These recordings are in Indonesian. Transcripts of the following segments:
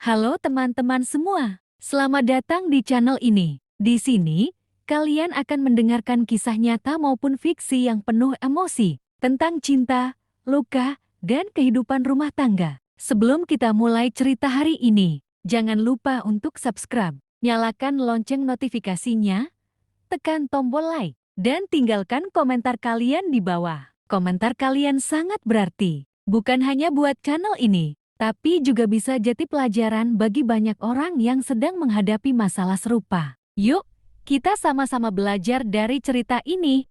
Halo teman-teman semua, selamat datang di channel ini. Di sini, kalian akan mendengarkan kisah nyata maupun fiksi yang penuh emosi tentang cinta, luka, dan kehidupan rumah tangga. Sebelum kita mulai cerita hari ini, jangan lupa untuk subscribe, nyalakan lonceng notifikasinya, tekan tombol like, dan tinggalkan komentar kalian di bawah. Komentar kalian sangat berarti, bukan hanya buat channel ini, tapi juga bisa jadi pelajaran bagi banyak orang yang sedang menghadapi masalah serupa. Yuk, kita sama-sama belajar dari cerita ini.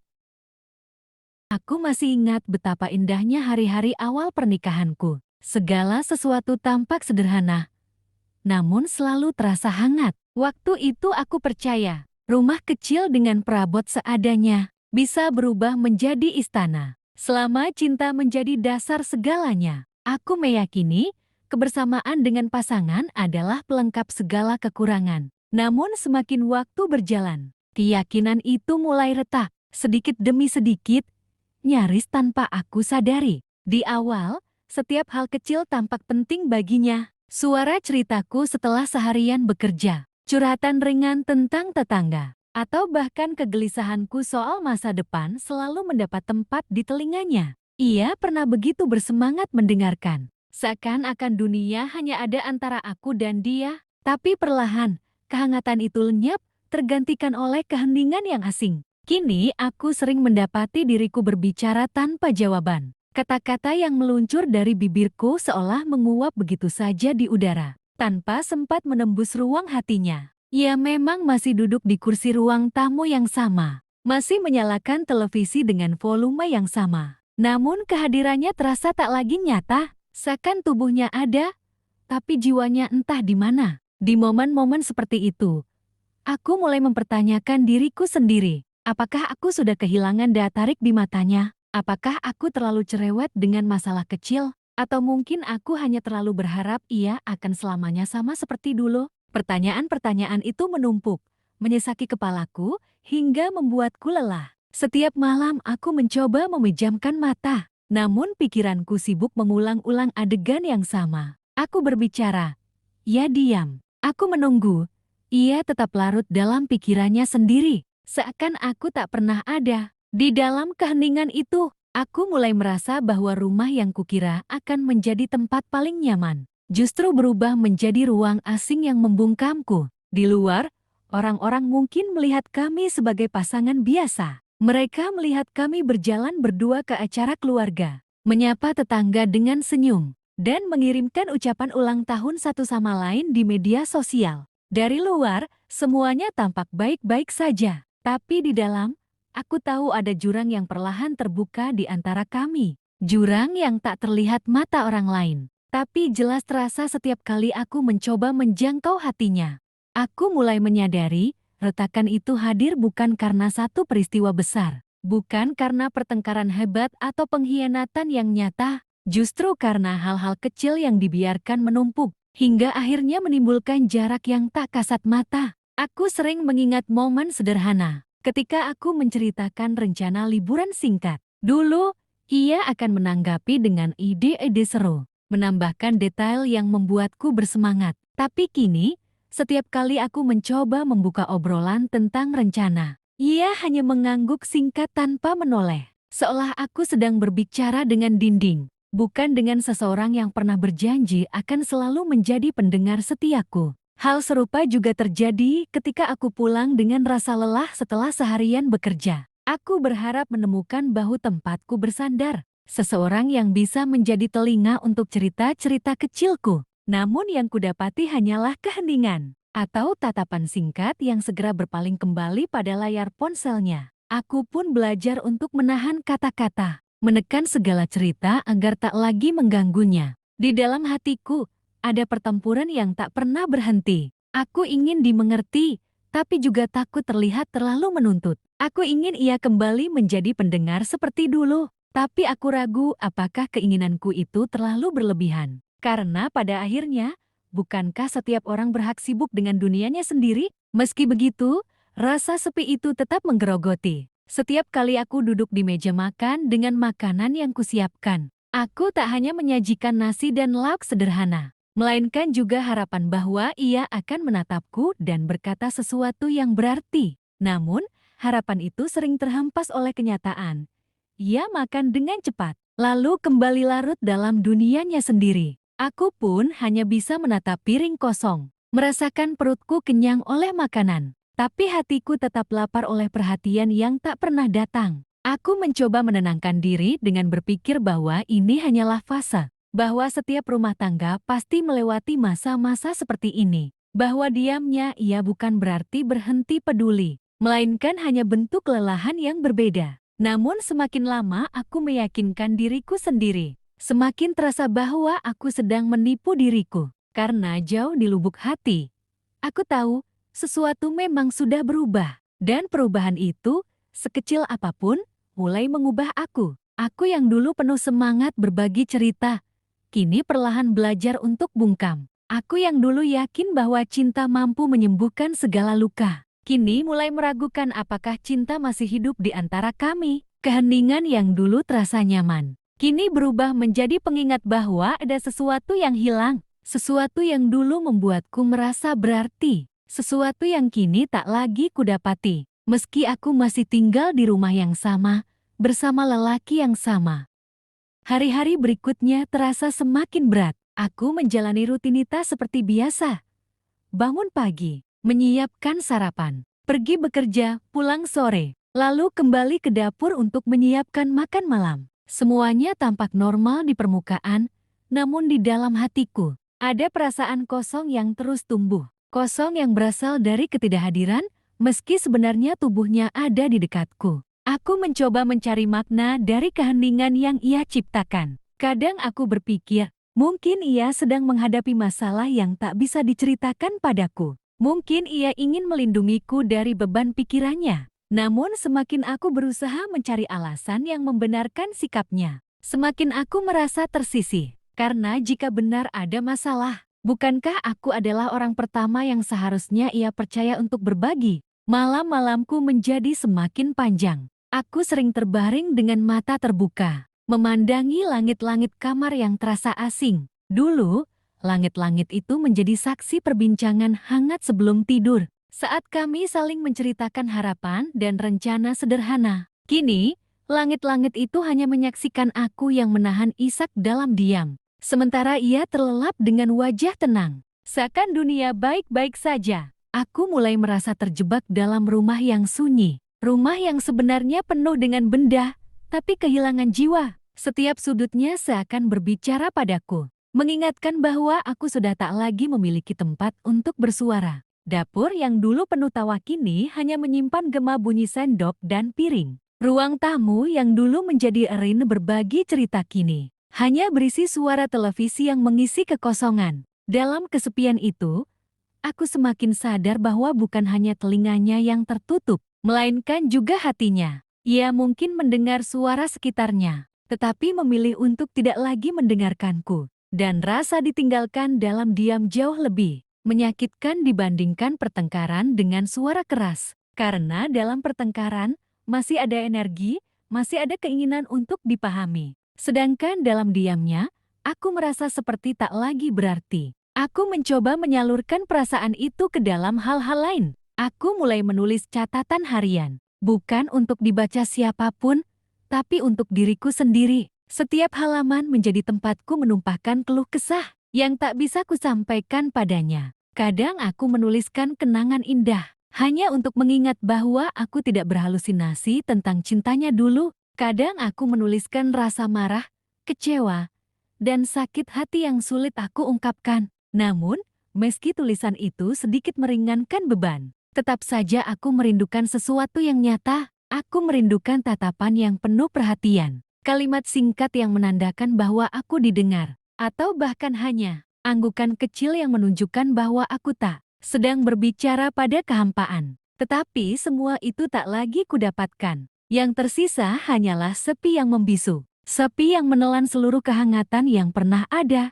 Aku masih ingat betapa indahnya hari-hari awal pernikahanku. Segala sesuatu tampak sederhana, namun selalu terasa hangat. Waktu itu aku percaya, rumah kecil dengan perabot seadanya bisa berubah menjadi istana. Selama cinta menjadi dasar segalanya, aku meyakini kebersamaan dengan pasangan adalah pelengkap segala kekurangan. Namun semakin waktu berjalan, keyakinan itu mulai retak, sedikit demi sedikit, nyaris tanpa aku sadari. Di awal, setiap hal kecil tampak penting baginya. Suara ceritaku setelah seharian bekerja, curhatan ringan tentang tetangga, atau bahkan kegelisahanku soal masa depan selalu mendapat tempat di telinganya. Ia pernah begitu bersemangat mendengarkan, seakan-akan dunia hanya ada antara aku dan dia. Tapi perlahan, kehangatan itu lenyap, tergantikan oleh keheningan yang asing. Kini aku sering mendapati diriku berbicara tanpa jawaban. Kata-kata yang meluncur dari bibirku seolah menguap begitu saja di udara, tanpa sempat menembus ruang hatinya. Ia memang masih duduk di kursi ruang tamu yang sama, masih menyalakan televisi dengan volume yang sama. Namun kehadirannya terasa tak lagi nyata, seakan tubuhnya ada, tapi jiwanya entah di mana. Di momen-momen seperti itu, aku mulai mempertanyakan diriku sendiri. Apakah aku sudah kehilangan daya tarik di matanya? Apakah aku terlalu cerewet dengan masalah kecil? Atau mungkin aku hanya terlalu berharap ia akan selamanya sama seperti dulu? Pertanyaan-pertanyaan itu menumpuk, menyesaki kepalaku, hingga membuatku lelah. Setiap malam aku mencoba memejamkan mata, namun pikiranku sibuk mengulang-ulang adegan yang sama. Aku berbicara, ia diam. Aku menunggu, ia tetap larut dalam pikirannya sendiri, seakan aku tak pernah ada. Di dalam keheningan itu, aku mulai merasa bahwa rumah yang kukira akan menjadi tempat paling nyaman, justru berubah menjadi ruang asing yang membungkamku. Di luar, orang-orang mungkin melihat kami sebagai pasangan biasa. Mereka melihat kami berjalan berdua ke acara keluarga, menyapa tetangga dengan senyum, dan mengirimkan ucapan ulang tahun satu sama lain di media sosial. Dari luar, semuanya tampak baik-baik saja, tapi di dalam, aku tahu ada jurang yang perlahan terbuka di antara kami. Jurang yang tak terlihat mata orang lain, tapi jelas terasa setiap kali aku mencoba menjangkau hatinya. Aku mulai menyadari, retakan itu hadir bukan karena satu peristiwa besar, bukan karena pertengkaran hebat atau pengkhianatan yang nyata, justru karena hal-hal kecil yang dibiarkan menumpuk, hingga akhirnya menimbulkan jarak yang tak kasat mata. Aku sering mengingat momen sederhana. Ketika aku menceritakan rencana liburan singkat, dulu ia akan menanggapi dengan ide-ide seru, menambahkan detail yang membuatku bersemangat. Tapi kini, setiap kali aku mencoba membuka obrolan tentang rencana, ia hanya mengangguk singkat tanpa menoleh, seolah aku sedang berbicara dengan dinding, bukan dengan seseorang yang pernah berjanji akan selalu menjadi pendengar setiaku. Hal serupa juga terjadi ketika aku pulang dengan rasa lelah setelah seharian bekerja. Aku berharap menemukan bahu tempatku bersandar, seseorang yang bisa menjadi telinga untuk cerita-cerita kecilku. Namun yang kudapati hanyalah keheningan, atau tatapan singkat yang segera berpaling kembali pada layar ponselnya. Aku pun belajar untuk menahan kata-kata, menekan segala cerita agar tak lagi mengganggunya. Di dalam hatiku, ada pertempuran yang tak pernah berhenti. Aku ingin dimengerti, tapi juga takut terlihat terlalu menuntut. Aku ingin ia kembali menjadi pendengar seperti dulu, tapi aku ragu apakah keinginanku itu terlalu berlebihan. Karena pada akhirnya, bukankah setiap orang berhak sibuk dengan dunianya sendiri? Meski begitu, rasa sepi itu tetap menggerogoti. Setiap kali aku duduk di meja makan dengan makanan yang kusiapkan, aku tak hanya menyajikan nasi dan lauk sederhana. melainkan juga harapan bahwa ia akan menatapku dan berkata sesuatu yang berarti. Namun, harapan itu sering terhempas oleh kenyataan. Ia makan dengan cepat, lalu kembali larut dalam dunianya sendiri. Aku pun hanya bisa menatap piring kosong, merasakan perutku kenyang oleh makanan. Tapi hatiku tetap lapar oleh perhatian yang tak pernah datang. Aku mencoba menenangkan diri dengan berpikir bahwa ini hanyalah fase, bahwa setiap rumah tangga pasti melewati masa-masa seperti ini, bahwa diamnya ia bukan berarti berhenti peduli, melainkan hanya bentuk kelelahan yang berbeda. Namun semakin lama aku meyakinkan diriku sendiri, semakin terasa bahwa aku sedang menipu diriku. Karena jauh di lubuk hati, aku tahu sesuatu memang sudah berubah. Dan perubahan itu, sekecil apapun, mulai mengubah aku. Aku yang dulu penuh semangat berbagi cerita, kini perlahan belajar untuk bungkam. Aku yang dulu yakin bahwa cinta mampu menyembuhkan segala luka, kini mulai meragukan apakah cinta masih hidup di antara kami. Keheningan yang dulu terasa nyaman, kini berubah menjadi pengingat bahwa ada sesuatu yang hilang, sesuatu yang dulu membuatku merasa berarti, sesuatu yang kini tak lagi kudapati. Meski aku masih tinggal di rumah yang sama, bersama lelaki yang sama. Hari-hari berikutnya terasa semakin berat. Aku menjalani rutinitas seperti biasa. Bangun pagi, menyiapkan sarapan, pergi bekerja, pulang sore, lalu kembali ke dapur untuk menyiapkan makan malam. Semuanya tampak normal di permukaan, namun di dalam hatiku, ada perasaan kosong yang terus tumbuh. Kosong yang berasal dari ketidakhadiran, meski sebenarnya tubuhnya ada di dekatku. Aku mencoba mencari makna dari keheningan yang ia ciptakan. Kadang aku berpikir, mungkin ia sedang menghadapi masalah yang tak bisa diceritakan padaku. Mungkin ia ingin melindungiku dari beban pikirannya. Namun semakin aku berusaha mencari alasan yang membenarkan sikapnya, semakin aku merasa tersisih. Karena jika benar ada masalah, bukankah aku adalah orang pertama yang seharusnya ia percaya untuk berbagi? Malam-malamku menjadi semakin panjang. Aku sering terbaring dengan mata terbuka, memandangi langit-langit kamar yang terasa asing. Dulu, langit-langit itu menjadi saksi perbincangan hangat sebelum tidur, saat kami saling menceritakan harapan dan rencana sederhana. Kini, langit-langit itu hanya menyaksikan aku yang menahan isak dalam diam, sementara ia terlelap dengan wajah tenang. Seakan dunia baik-baik saja. Aku mulai merasa terjebak dalam rumah yang sunyi. Rumah yang sebenarnya penuh dengan benda, tapi kehilangan jiwa. Setiap sudutnya seakan berbicara padaku, mengingatkan bahwa aku sudah tak lagi memiliki tempat untuk bersuara. Dapur yang dulu penuh tawa kini hanya menyimpan gema bunyi sendok dan piring. Ruang tamu yang dulu menjadi arena berbagi cerita kini hanya berisi suara televisi yang mengisi kekosongan. Dalam kesepian itu, aku semakin sadar bahwa bukan hanya telinganya yang tertutup, melainkan juga hatinya. Ia mungkin mendengar suara sekitarnya, tetapi memilih untuk tidak lagi mendengarkanku. Dan rasa ditinggalkan dalam diam jauh lebih menyakitkan dibandingkan pertengkaran dengan suara keras. Karena dalam pertengkaran, masih ada energi, masih ada keinginan untuk dipahami. Sedangkan dalam diamnya, aku merasa seperti tak lagi berarti. Aku mencoba menyalurkan perasaan itu ke dalam hal-hal lain. Aku mulai menulis catatan harian, bukan untuk dibaca siapapun, tapi untuk diriku sendiri. Setiap halaman menjadi tempatku menumpahkan keluh kesah yang tak bisa kusampaikan padanya. Kadang aku menuliskan kenangan indah, hanya untuk mengingat bahwa aku tidak berhalusinasi tentang cintanya dulu. Kadang aku menuliskan rasa marah, kecewa, dan sakit hati yang sulit aku ungkapkan. Namun, meski tulisan itu sedikit meringankan beban, tetap saja aku merindukan sesuatu yang nyata. Aku merindukan tatapan yang penuh perhatian, kalimat singkat yang menandakan bahwa aku didengar, atau bahkan hanya anggukan kecil yang menunjukkan bahwa aku tak sedang berbicara pada kehampaan. Tetapi semua itu tak lagi kudapatkan. Yang tersisa hanyalah sepi yang membisu, sepi yang menelan seluruh kehangatan yang pernah ada.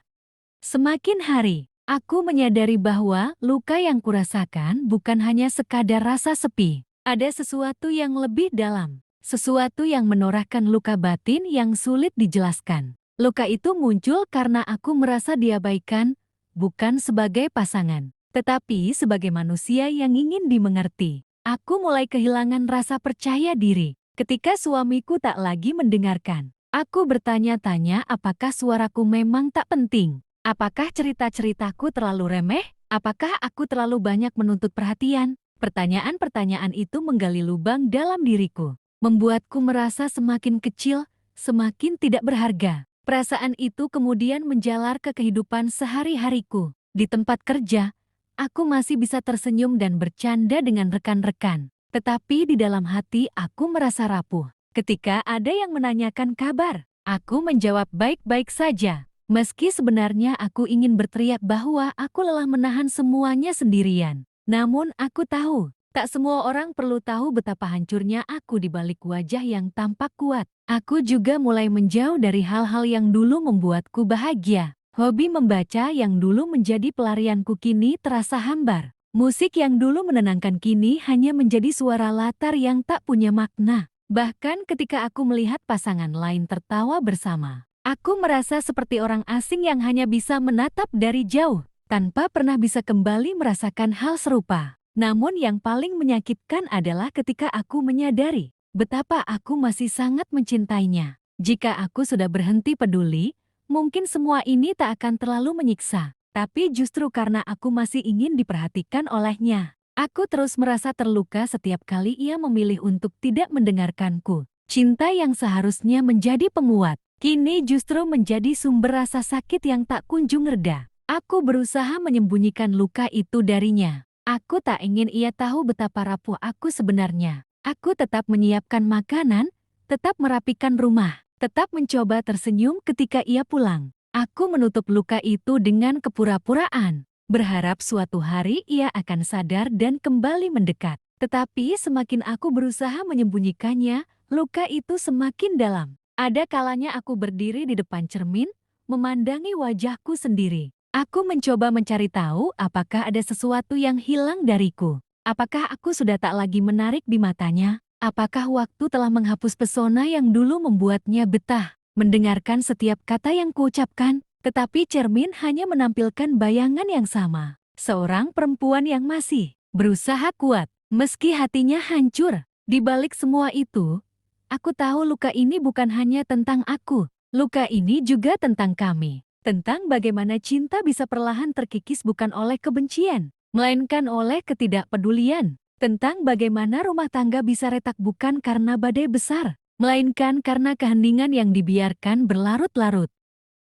Semakin hari, aku menyadari bahwa luka yang kurasakan bukan hanya sekadar rasa sepi. Ada sesuatu yang lebih dalam, sesuatu yang menorehkan luka batin yang sulit dijelaskan. Luka itu muncul karena aku merasa diabaikan, bukan sebagai pasangan, tetapi sebagai manusia yang ingin dimengerti. Aku mulai kehilangan rasa percaya diri ketika suamiku tak lagi mendengarkan. Aku bertanya-tanya apakah suaraku memang tak penting. Apakah cerita-ceritaku terlalu remeh? Apakah aku terlalu banyak menuntut perhatian? Pertanyaan-pertanyaan itu menggali lubang dalam diriku, membuatku merasa semakin kecil, semakin tidak berharga. Perasaan itu kemudian menjalar ke kehidupan sehari-hariku. Di tempat kerja, aku masih bisa tersenyum dan bercanda dengan rekan-rekan. Tetapi di dalam hati aku merasa rapuh. Ketika ada yang menanyakan kabar, aku menjawab baik-baik saja. Meski sebenarnya aku ingin berteriak bahwa aku lelah menahan semuanya sendirian. Namun aku tahu, tak semua orang perlu tahu betapa hancurnya aku di balik wajah yang tampak kuat. Aku juga mulai menjauh dari hal-hal yang dulu membuatku bahagia. Hobi membaca yang dulu menjadi pelarianku kini terasa hambar. Musik yang dulu menenangkan kini hanya menjadi suara latar yang tak punya makna. Bahkan ketika aku melihat pasangan lain tertawa bersama, aku merasa seperti orang asing yang hanya bisa menatap dari jauh, tanpa pernah bisa kembali merasakan hal serupa. Namun yang paling menyakitkan adalah ketika aku menyadari betapa aku masih sangat mencintainya. Jika aku sudah berhenti peduli, mungkin semua ini tak akan terlalu menyiksa. Tapi justru karena aku masih ingin diperhatikan olehnya, aku terus merasa terluka setiap kali ia memilih untuk tidak mendengarkanku. Cinta yang seharusnya menjadi penguat, kini justru menjadi sumber rasa sakit yang tak kunjung reda. Aku berusaha menyembunyikan luka itu darinya. Aku tak ingin ia tahu betapa rapuh aku sebenarnya. Aku tetap menyiapkan makanan, tetap merapikan rumah, tetap mencoba tersenyum ketika ia pulang. Aku menutup luka itu dengan kepura-puraan, berharap suatu hari ia akan sadar dan kembali mendekat. Tetapi semakin aku berusaha menyembunyikannya, luka itu semakin dalam. Ada kalanya aku berdiri di depan cermin, memandangi wajahku sendiri. Aku mencoba mencari tahu apakah ada sesuatu yang hilang dariku. Apakah aku sudah tak lagi menarik di matanya? Apakah waktu telah menghapus pesona yang dulu membuatnya betah mendengarkan setiap kata yang kuucapkan? Tetapi cermin hanya menampilkan bayangan yang sama. Seorang perempuan yang masih berusaha kuat, meski hatinya hancur. Di balik semua itu, aku tahu luka ini bukan hanya tentang aku. Luka ini juga tentang kami. Tentang bagaimana cinta bisa perlahan terkikis bukan oleh kebencian, melainkan oleh ketidakpedulian. Tentang bagaimana rumah tangga bisa retak bukan karena badai besar, melainkan karena keheningan yang dibiarkan berlarut-larut.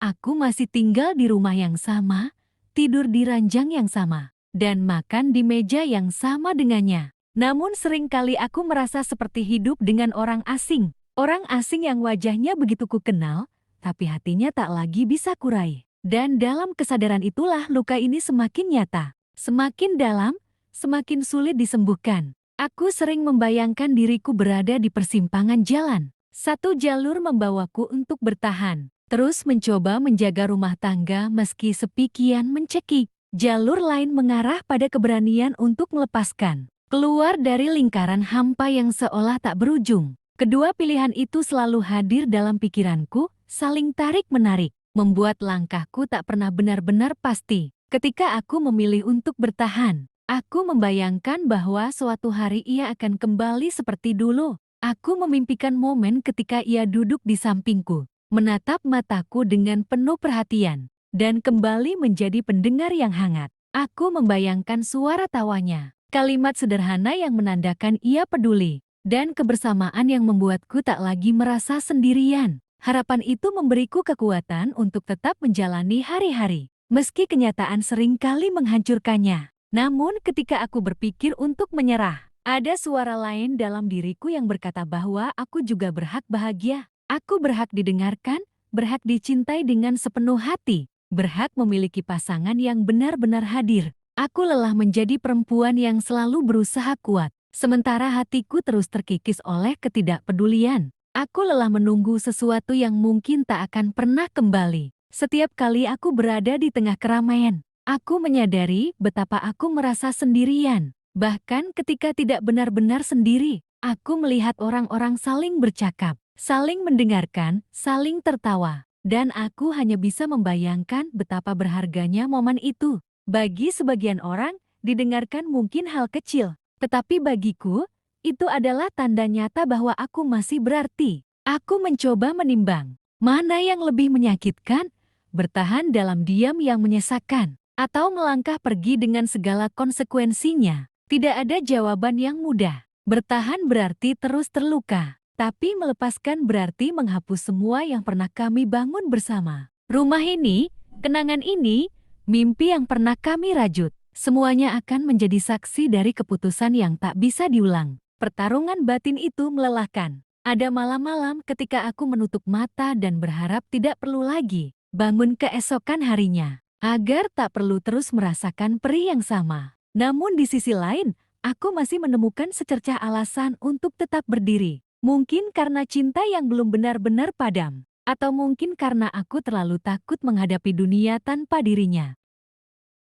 Aku masih tinggal di rumah yang sama, tidur di ranjang yang sama, dan makan di meja yang sama dengannya. Namun seringkali aku merasa seperti hidup dengan orang asing. Orang asing yang wajahnya begitu kukenal, tapi hatinya tak lagi bisa kurai. Dan dalam kesadaran itulah luka ini semakin nyata, semakin dalam, semakin sulit disembuhkan. Aku sering membayangkan diriku berada di persimpangan jalan. Satu jalur membawaku untuk bertahan, terus mencoba menjaga rumah tangga meski sepi kian mencekik. Jalur lain mengarah pada keberanian untuk melepaskan, keluar dari lingkaran hampa yang seolah tak berujung. Kedua pilihan itu selalu hadir dalam pikiranku, saling tarik-menarik, membuat langkahku tak pernah benar-benar pasti. Ketika aku memilih untuk bertahan, aku membayangkan bahwa suatu hari ia akan kembali seperti dulu. Aku memimpikan momen ketika ia duduk di sampingku, menatap mataku dengan penuh perhatian, dan kembali menjadi pendengar yang hangat. Aku membayangkan suara tawanya, kalimat sederhana yang menandakan ia peduli, dan kebersamaan yang membuatku tak lagi merasa sendirian. Harapan itu memberiku kekuatan untuk tetap menjalani hari-hari, meski kenyataan seringkali menghancurkannya. Namun ketika aku berpikir untuk menyerah, ada suara lain dalam diriku yang berkata bahwa aku juga berhak bahagia. Aku berhak didengarkan, berhak dicintai dengan sepenuh hati, berhak memiliki pasangan yang benar-benar hadir. Aku lelah menjadi perempuan yang selalu berusaha kuat, sementara hatiku terus terkikis oleh ketidakpedulian. Aku lelah menunggu sesuatu yang mungkin tak akan pernah kembali. Setiap kali aku berada di tengah keramaian, aku menyadari betapa aku merasa sendirian. Bahkan ketika tidak benar-benar sendiri, aku melihat orang-orang saling bercakap, saling mendengarkan, saling tertawa. Dan aku hanya bisa membayangkan betapa berharganya momen itu. Bagi sebagian orang, didengarkan mungkin hal kecil. Tetapi bagiku, itu adalah tanda nyata bahwa aku masih berarti. Aku mencoba menimbang, mana yang lebih menyakitkan? Bertahan dalam diam yang menyesakkan, atau melangkah pergi dengan segala konsekuensinya. Tidak ada jawaban yang mudah. Bertahan berarti terus terluka, tapi melepaskan berarti menghapus semua yang pernah kami bangun bersama. Rumah ini, kenangan ini, mimpi yang pernah kami rajut, semuanya akan menjadi saksi dari keputusan yang tak bisa diulang. Pertarungan batin itu melelahkan. Ada malam-malam ketika aku menutup mata dan berharap tidak perlu lagi bangun keesokan harinya, agar tak perlu terus merasakan perih yang sama. Namun di sisi lain, aku masih menemukan secercah alasan untuk tetap berdiri. Mungkin karena cinta yang belum benar-benar padam, atau mungkin karena aku terlalu takut menghadapi dunia tanpa dirinya.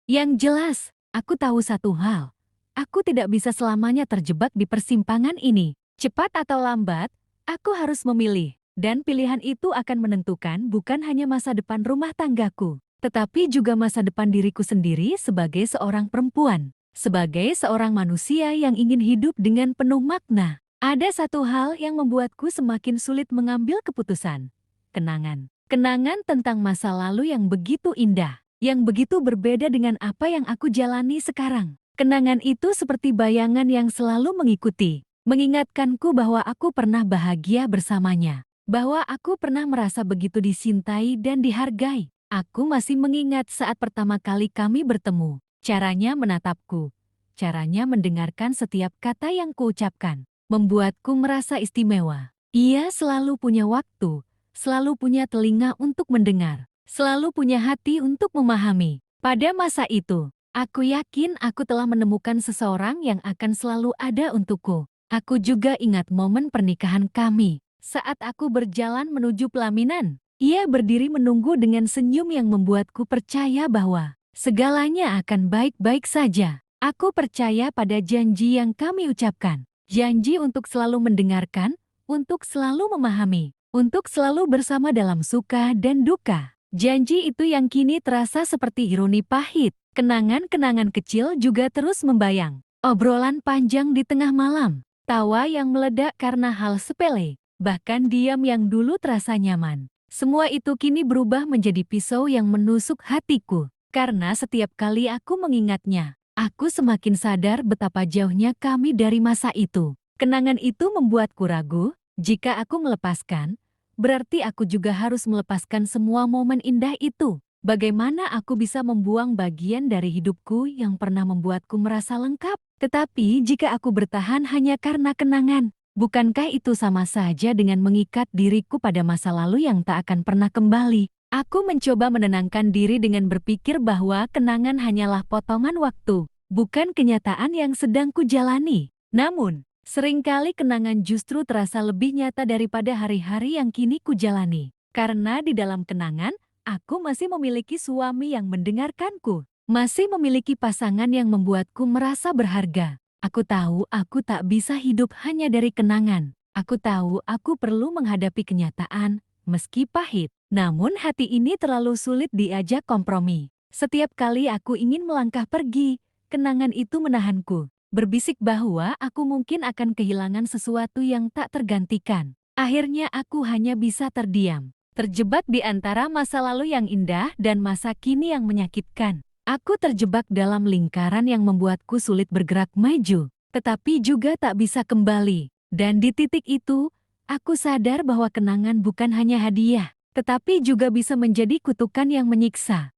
Yang jelas, aku tahu satu hal. Aku tidak bisa selamanya terjebak di persimpangan ini. Cepat atau lambat, aku harus memilih. Dan pilihan itu akan menentukan bukan hanya masa depan rumah tanggaku, tetapi juga masa depan diriku sendiri sebagai seorang perempuan. Sebagai seorang manusia yang ingin hidup dengan penuh makna. Ada satu hal yang membuatku semakin sulit mengambil keputusan. Kenangan. Kenangan tentang masa lalu yang begitu indah, yang begitu berbeda dengan apa yang aku jalani sekarang. Kenangan itu seperti bayangan yang selalu mengikuti, mengingatkanku bahwa aku pernah bahagia bersamanya, bahwa aku pernah merasa begitu dicintai dan dihargai. Aku masih mengingat saat pertama kali kami bertemu, caranya menatapku, caranya mendengarkan setiap kata yang kuucapkan, membuatku merasa istimewa. Ia selalu punya waktu, selalu punya telinga untuk mendengar, selalu punya hati untuk memahami. Pada masa itu, aku yakin aku telah menemukan seseorang yang akan selalu ada untukku. Aku juga ingat momen pernikahan kami. Saat aku berjalan menuju pelaminan, ia berdiri menunggu dengan senyum yang membuatku percaya bahwa segalanya akan baik-baik saja. Aku percaya pada janji yang kami ucapkan. Janji untuk selalu mendengarkan, untuk selalu memahami, untuk selalu bersama dalam suka dan duka. Janji itu yang kini terasa seperti ironi pahit. Kenangan-kenangan kecil juga terus membayang. Obrolan panjang di tengah malam, tawa yang meledak karena hal sepele, bahkan diam yang dulu terasa nyaman. Semua itu kini berubah menjadi pisau yang menusuk hatiku. Karena setiap kali aku mengingatnya, aku semakin sadar betapa jauhnya kami dari masa itu. Kenangan itu membuatku ragu, jika aku melepaskan, berarti aku juga harus melepaskan semua momen indah itu. Bagaimana aku bisa membuang bagian dari hidupku yang pernah membuatku merasa lengkap? Tetapi jika aku bertahan hanya karena kenangan, bukankah itu sama saja dengan mengikat diriku pada masa lalu yang tak akan pernah kembali? Aku mencoba menenangkan diri dengan berpikir bahwa kenangan hanyalah potongan waktu, bukan kenyataan yang sedang kujalani. Namun, seringkali kenangan justru terasa lebih nyata daripada hari-hari yang kini kujalani. Karena di dalam kenangan, aku masih memiliki suami yang mendengarkanku, masih memiliki pasangan yang membuatku merasa berharga. Aku tahu aku tak bisa hidup hanya dari kenangan. Aku tahu aku perlu menghadapi kenyataan, meski pahit. Namun hati ini terlalu sulit diajak kompromi. Setiap kali aku ingin melangkah pergi, kenangan itu menahanku, berbisik bahwa aku mungkin akan kehilangan sesuatu yang tak tergantikan. Akhirnya aku hanya bisa terdiam. Terjebak di antara masa lalu yang indah dan masa kini yang menyakitkan. Aku terjebak dalam lingkaran yang membuatku sulit bergerak maju, tetapi juga tak bisa kembali. Dan di titik itu, aku sadar bahwa kenangan bukan hanya hadiah, tetapi juga bisa menjadi kutukan yang menyiksa.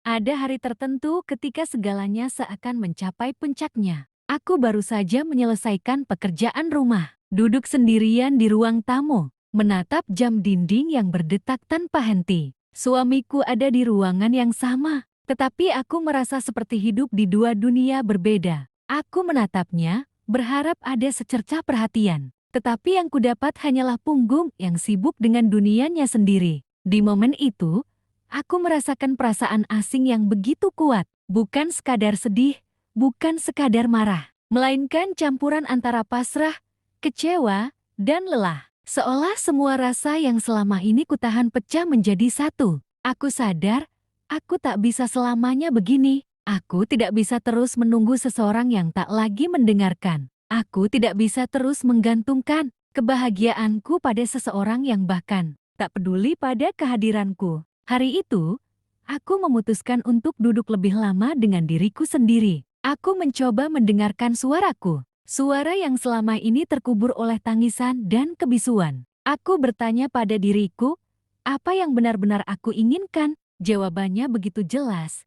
Ada hari tertentu ketika segalanya seakan mencapai puncaknya. Aku baru saja menyelesaikan pekerjaan rumah, duduk sendirian di ruang tamu, menatap jam dinding yang berdetak tanpa henti. Suamiku ada di ruangan yang sama, tetapi aku merasa seperti hidup di dua dunia berbeda. Aku menatapnya, berharap ada secercah perhatian, tetapi yang kudapat hanyalah punggung yang sibuk dengan dunianya sendiri. Di momen itu, aku merasakan perasaan asing yang begitu kuat, bukan sekadar sedih, bukan sekadar marah, melainkan campuran antara pasrah, kecewa, dan lelah. Seolah semua rasa yang selama ini kutahan pecah menjadi satu. Aku sadar, aku tak bisa selamanya begini. Aku tidak bisa terus menunggu seseorang yang tak lagi mendengarkan. Aku tidak bisa terus menggantungkan kebahagiaanku pada seseorang yang bahkan tak peduli pada kehadiranku. Hari itu, aku memutuskan untuk duduk lebih lama dengan diriku sendiri. Aku mencoba mendengarkan suaraku. Suara yang selama ini terkubur oleh tangisan dan kebisuan. Aku bertanya pada diriku, apa yang benar-benar aku inginkan? Jawabannya begitu jelas.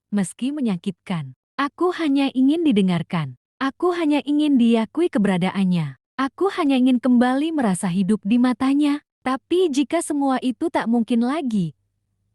Meski menyakitkan, aku hanya ingin didengarkan. Aku hanya ingin diakui keberadaannya. Aku hanya ingin kembali merasa hidup di matanya. Tapi jika semua itu tak mungkin lagi,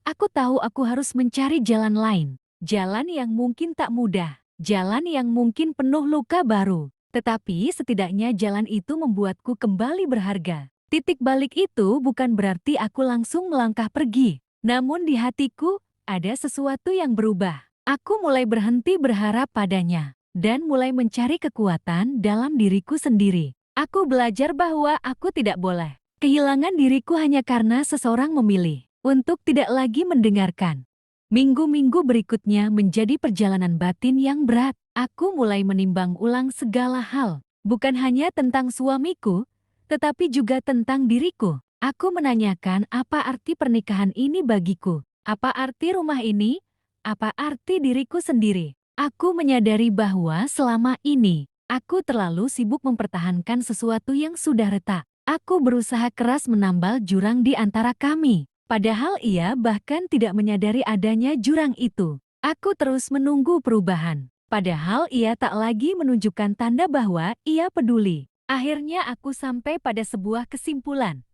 aku tahu aku harus mencari jalan lain. Jalan yang mungkin tak mudah. Jalan yang mungkin penuh luka baru. Tetapi setidaknya jalan itu membuatku kembali berharga. Titik balik itu bukan berarti aku langsung melangkah pergi. Namun di hatiku, ada sesuatu yang berubah. Aku mulai berhenti berharap padanya. Dan mulai mencari kekuatan dalam diriku sendiri. Aku belajar bahwa aku tidak boleh kehilangan diriku hanya karena seseorang memilih untuk tidak lagi mendengarkan. Minggu-minggu berikutnya menjadi perjalanan batin yang berat. Aku mulai menimbang ulang segala hal, bukan hanya tentang suamiku, tetapi juga tentang diriku. Aku menanyakan apa arti pernikahan ini bagiku, apa arti rumah ini, apa arti diriku sendiri. Aku menyadari bahwa selama ini, aku terlalu sibuk mempertahankan sesuatu yang sudah retak. Aku berusaha keras menambal jurang di antara kami. Padahal ia bahkan tidak menyadari adanya jurang itu. Aku terus menunggu perubahan. Padahal ia tak lagi menunjukkan tanda bahwa ia peduli. Akhirnya aku sampai pada sebuah kesimpulan.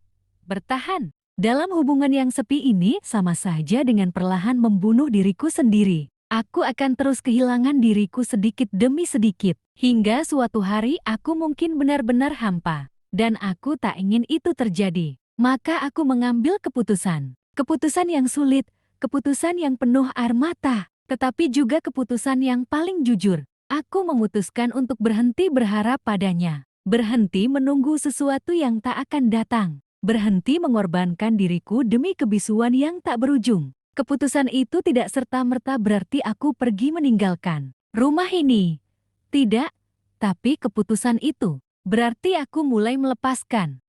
Bertahan. Dalam hubungan yang sepi ini sama saja dengan perlahan membunuh diriku sendiri. Aku akan terus kehilangan diriku sedikit demi sedikit. Hingga suatu hari aku mungkin benar-benar hampa. Dan aku tak ingin itu terjadi. Maka aku mengambil keputusan. Keputusan yang sulit, keputusan yang penuh air mata, tetapi juga keputusan yang paling jujur. Aku memutuskan untuk berhenti berharap padanya. Berhenti menunggu sesuatu yang tak akan datang. Berhenti mengorbankan diriku demi kebisuan yang tak berujung. Keputusan itu tidak serta-merta berarti aku pergi meninggalkan rumah ini. Tidak, tapi keputusan itu berarti aku mulai melepaskan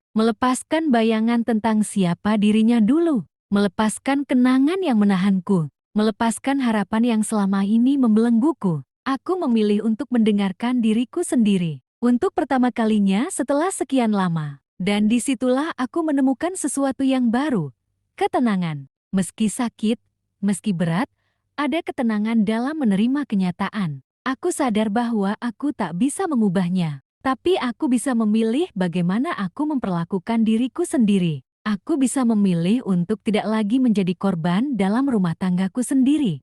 bayangan tentang siapa dirinya dulu, melepaskan kenangan yang menahanku, melepaskan harapan yang selama ini membelengguku. Aku memilih untuk mendengarkan diriku sendiri, untuk pertama kalinya setelah sekian lama. Dan disitulah aku menemukan sesuatu yang baru, ketenangan. Meski sakit, meski berat, ada ketenangan dalam menerima kenyataan. Aku sadar bahwa aku tak bisa mengubahnya. Tapi aku bisa memilih bagaimana aku memperlakukan diriku sendiri. Aku bisa memilih untuk tidak lagi menjadi korban dalam rumah tanggaku sendiri.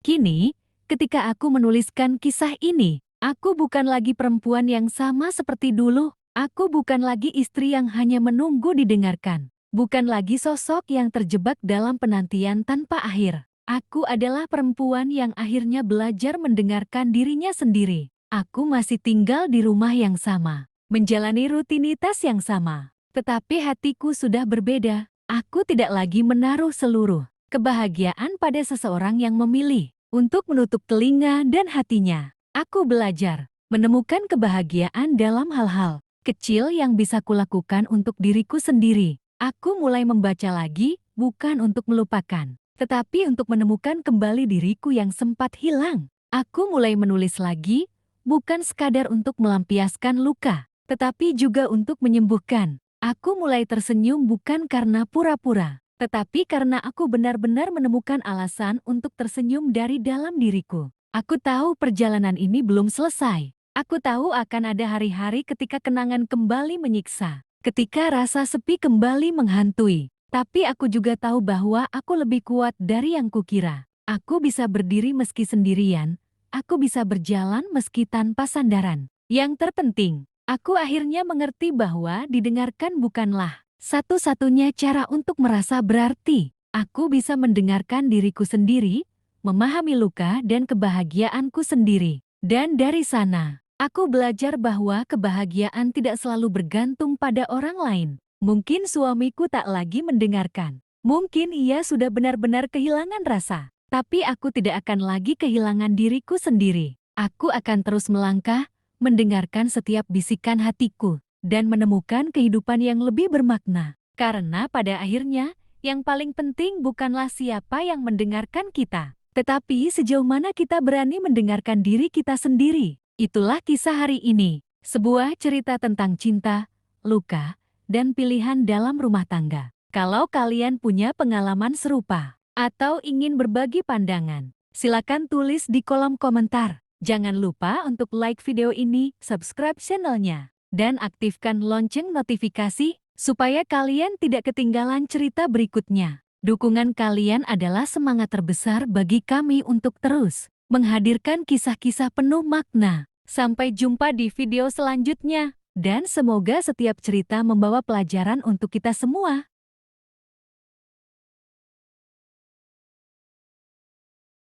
Kini, ketika aku menuliskan kisah ini, aku bukan lagi perempuan yang sama seperti dulu. Aku bukan lagi istri yang hanya menunggu didengarkan. Bukan lagi sosok yang terjebak dalam penantian tanpa akhir. Aku adalah perempuan yang akhirnya belajar mendengarkan dirinya sendiri. Aku masih tinggal di rumah yang sama, menjalani rutinitas yang sama. Tetapi hatiku sudah berbeda. Aku tidak lagi menaruh seluruh kebahagiaan pada seseorang yang memilih untuk menutup telinga dan hatinya. Aku belajar menemukan kebahagiaan dalam hal-hal kecil yang bisa kulakukan untuk diriku sendiri. Aku mulai membaca lagi, bukan untuk melupakan, tetapi untuk menemukan kembali diriku yang sempat hilang. Aku mulai menulis lagi, bukan sekadar untuk melampiaskan luka, tetapi juga untuk menyembuhkan. Aku mulai tersenyum bukan karena pura-pura, tetapi karena aku benar-benar menemukan alasan untuk tersenyum dari dalam diriku. Aku tahu perjalanan ini belum selesai. Aku tahu akan ada hari-hari ketika kenangan kembali menyiksa, ketika rasa sepi kembali menghantui. Tapi aku juga tahu bahwa aku lebih kuat dari yang kukira. Aku bisa berdiri meski sendirian, aku bisa berjalan meski tanpa sandaran. Yang terpenting, aku akhirnya mengerti bahwa didengarkan bukanlah satu-satunya cara untuk merasa berarti. Aku bisa mendengarkan diriku sendiri, memahami luka dan kebahagiaanku sendiri. Dan dari sana, Aku belajar bahwa kebahagiaan tidak selalu bergantung pada orang lain. Mungkin suamiku tak lagi mendengarkan. Mungkin ia sudah benar-benar kehilangan rasa. Tapi aku tidak akan lagi kehilangan diriku sendiri. Aku akan terus melangkah, mendengarkan setiap bisikan hatiku, dan menemukan kehidupan yang lebih bermakna. Karena pada akhirnya, yang paling penting bukanlah siapa yang mendengarkan kita, tetapi sejauh mana kita berani mendengarkan diri kita sendiri. Itulah kisah hari ini, sebuah cerita tentang cinta, luka, dan pilihan dalam rumah tangga. Kalau kalian punya pengalaman serupa, atau ingin berbagi pandangan, silakan tulis di kolom komentar. Jangan lupa untuk like video ini, subscribe channelnya, dan aktifkan lonceng notifikasi, supaya kalian tidak ketinggalan cerita berikutnya. Dukungan kalian adalah semangat terbesar bagi kami untuk terus menghadirkan kisah-kisah penuh makna. Sampai jumpa di video selanjutnya, dan semoga setiap cerita membawa pelajaran untuk kita semua.